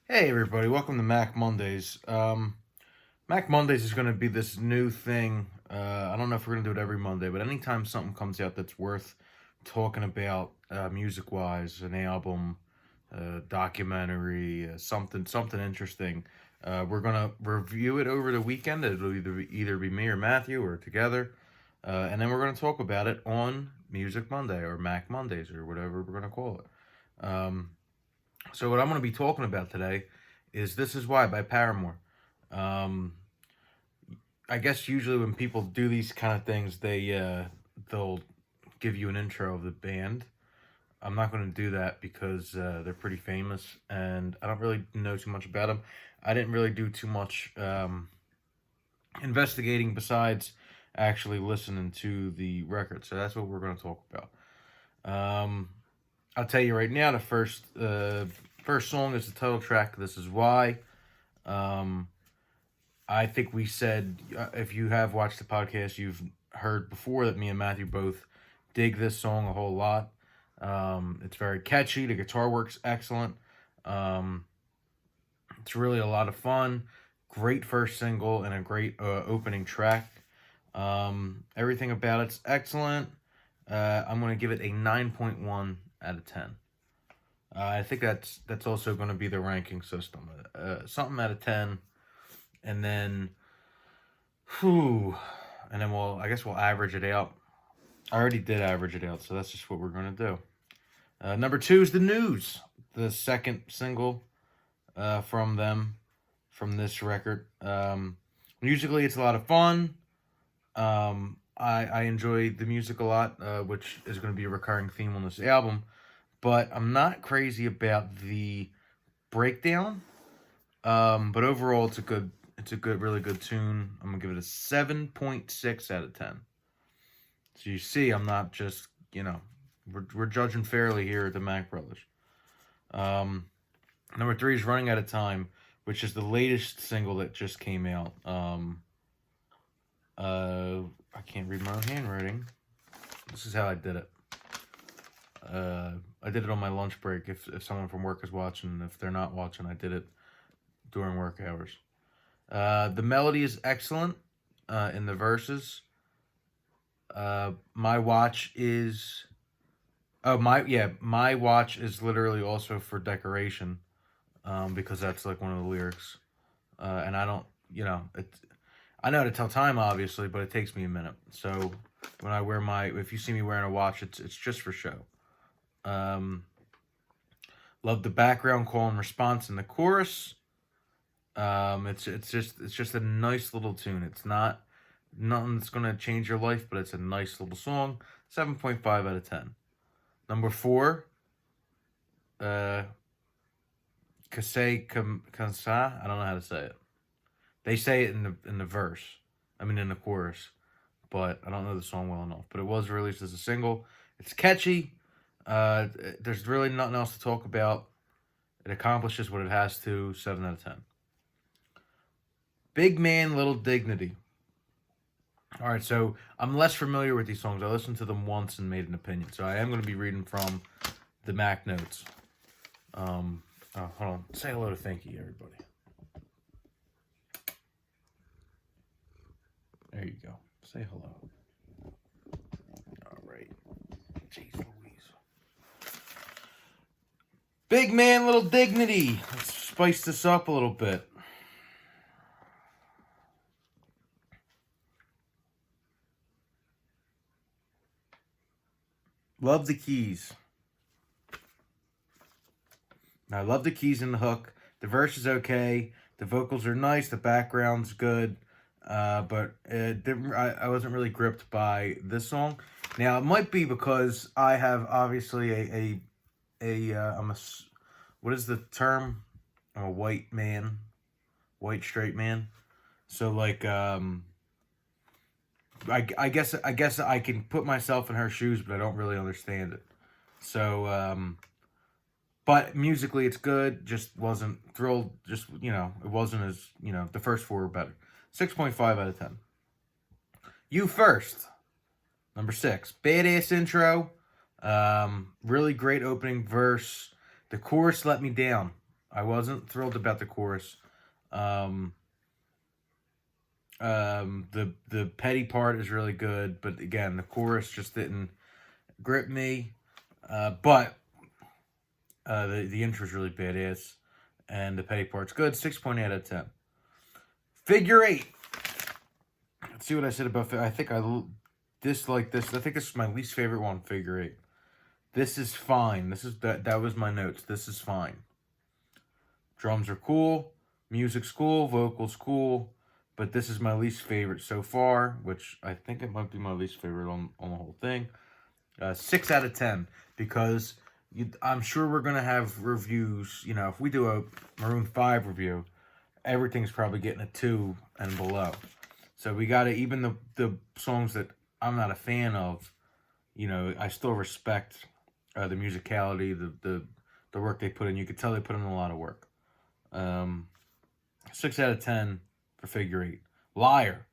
Hey everybody, welcome to Mac Mondays. Mac Mondays is going to be this new thing. I don't know if we're going to do it every Monday, but anytime something comes out that's worth talking about, music-wise, an album, documentary, something interesting, we're going to review it over the weekend. It'll either be me or Matthew or together, and then we're going to talk about it on Music Monday or Mac Mondays or whatever we're going to call it. So what I'm going to be talking about today is "This Is Why" by Paramore. Um, I guess usually when people do these kind of things, they'll give you an intro of the band. I'm not going to do that because they're pretty famous, and I don't really know too much about them. I didn't really do too much investigating besides actually listening to the record. So that's what we're going to talk about. Um, I'll tell you right now, the first song is the title track. "This Is Why." Um, I think we said, if you have watched the podcast, you've heard before that me and Matthew both dig this song a whole lot. It's very catchy. The guitar work's excellent. Um, it's really a lot of fun. Great first single and a great opening track. Everything about it's excellent. I'm going to give it a 9.1 out of 10. I think that's also going to be the ranking system. Something out of 10, and then, I guess we'll average it out. I already did average it out, so that's just what we're going to do. Number 2 is "The News," the second single from this record. Musically, it's a lot of fun. I enjoy the music a lot, which is going to be a recurring theme on this album. But I'm not crazy about the breakdown. But overall, really good tune. I'm gonna give it a 7.6 out of 10. So you see, I'm not just we're judging fairly here at the Mack Brothers. Um, Number 3 is "Running Out of Time," which is the latest single that just came out. I can't read my own handwriting. This is how I did it. I did it on my lunch break. If someone from work is watching, if they're not watching, I did it during work hours. The melody is excellent in the verses. My watch is my watch is literally also for decoration, because that's like one of the lyrics. And I don't, I know how to tell time obviously, but it takes me a minute. So when I wear if you see me wearing a watch, it's just for show. Love the background call and response in the chorus. It's just a nice little tune. It's nothing that's gonna change your life, but it's a nice little song. 7.5 out of 10. Number 4, Kansa. I don't know how to say it. They say it in the verse. I mean in the chorus, but I don't know the song well enough. But it was released as a single. It's catchy. There's really nothing else to talk about. It accomplishes what it has to. 7 out of 10. "Big Man, Little Dignity." All right, so I'm less familiar with these songs. I listened to them once and made an opinion. So I am going to be reading from the Mac notes. Hold on. Say hello to Thanky, everybody. There you go. Say hello. All right. Jeez Louise. "Big Man, Little Dignity." Let's spice this up a little bit. Love the keys. I love the keys in the hook. The verse is okay. The vocals are nice. The background's good. But I wasn't really gripped by this song. Now, it might be because I have obviously what is the term? I'm a white man. White straight man. So like, I guess I can put myself in her shoes, but I don't really understand it. So, but musically it's good. Just wasn't thrilled. Just it wasn't as the first 4 were better. 6.5 out of 10. "You First," number 6. Badass intro. Really great opening verse. The chorus let me down. I wasn't thrilled about the chorus. The petty part is really good, but again, the chorus just didn't grip me. But the intro is really badass, and the petty part's good. 6.8 out of 10. Figure 8. Let's see what I said about. I think I dislike this. I think this is my least favorite one. Figure 8. This is fine. That was my notes. This is fine. Drums are cool. Music's cool. Vocals cool. But this is my least favorite so far, which I think it might be my least favorite on the whole thing. 6 out of 10, because I'm sure we're going to have reviews. You know, if we do a Maroon 5 review, everything's probably getting a 2 and below. So we got to, even the songs that I'm not a fan of, you know, I still respect the musicality, the work they put in. You could tell they put in a lot of work. 6 out of 10 for Figure 8. Liar.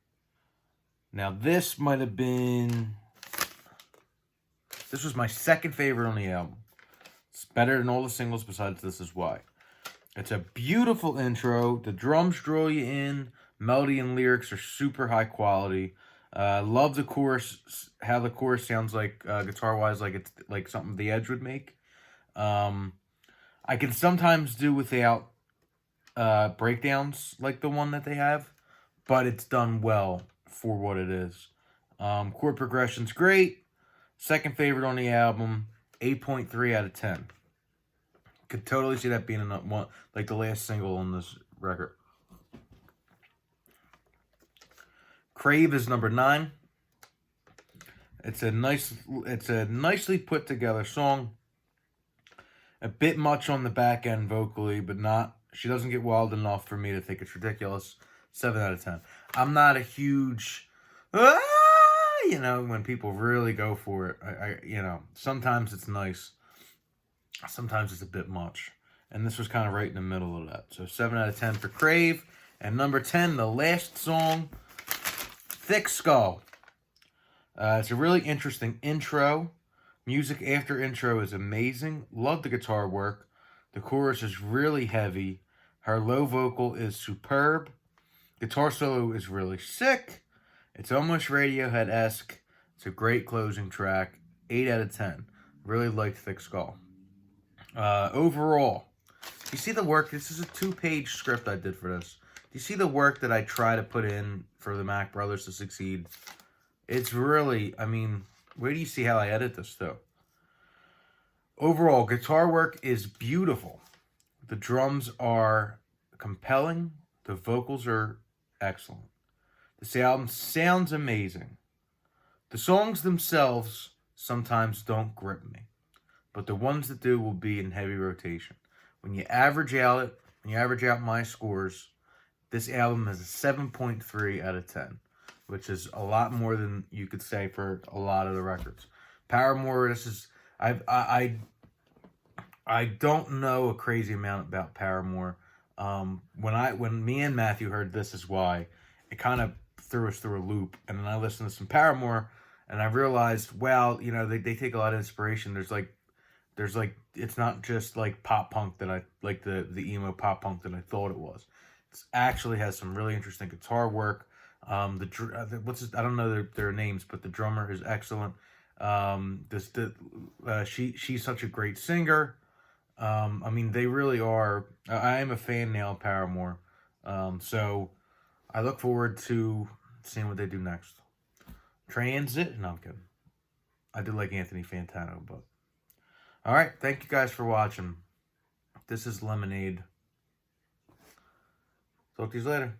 Now this might have been... This was my second favorite on the album. It's better than all the singles besides This Is Why. It's a beautiful intro. The drums draw you in. Melody and lyrics are super high quality. Love the chorus, how the chorus sounds like guitar-wise, like it's like something The Edge would make. I can sometimes do without breakdowns like the one that they have, but it's done well for what it is. Chord progression's great. Second favorite on the album, 8.3 out of 10. Could totally see that being one, like the last single on this record. Crave is number 9. It's a nicely put together song. A bit much on the back end vocally, but not. She doesn't get wild enough for me to think it's ridiculous. 7 out of 10. I'm not a huge, you know, when people really go for it. You know, sometimes it's nice. Sometimes it's a bit much. And this was kind of right in the middle of that. So 7 out of 10 for Crave. And number 10, the last song, Thick Skull. It's a really interesting intro. Music after intro is amazing. Love the guitar work. The chorus is really heavy. Her low vocal is superb. Guitar solo is really sick. It's almost Radiohead-esque. It's a great closing track. 8 out of 10. Really liked Thick Skull. Overall, you see the work? This is a 2-page script I did for this. Do you see the work that I try to put in for the Mack brothers to succeed? It's really, I mean, where do you see how I edit this, though? Overall, guitar work is beautiful. The drums are compelling. The vocals are excellent. This album sounds amazing. The songs themselves sometimes don't grip me, but the ones that do will be in heavy rotation. When you average out my scores, this album is a 7.3 out of 10, which is a lot more than you could say for a lot of the records. Paramore, this is I don't know a crazy amount about Paramore. When me and Matthew heard This Is Why, it kind of threw us through a loop, and then I listened to some Paramore, and I realized, well, you know, they take a lot of inspiration. There's like it's not just like pop punk that I like the emo pop punk that I thought it was. It actually has some really interesting guitar work. I don't know their names, but the drummer is excellent. She's such a great singer. I mean, they really are. I am a fan now of Paramore. So I look forward to seeing what they do next. Transit? No, I'm kidding. I do like Anthony Fantano, but... Alright, thank you guys for watching. This is Lemonade. Talk to you later.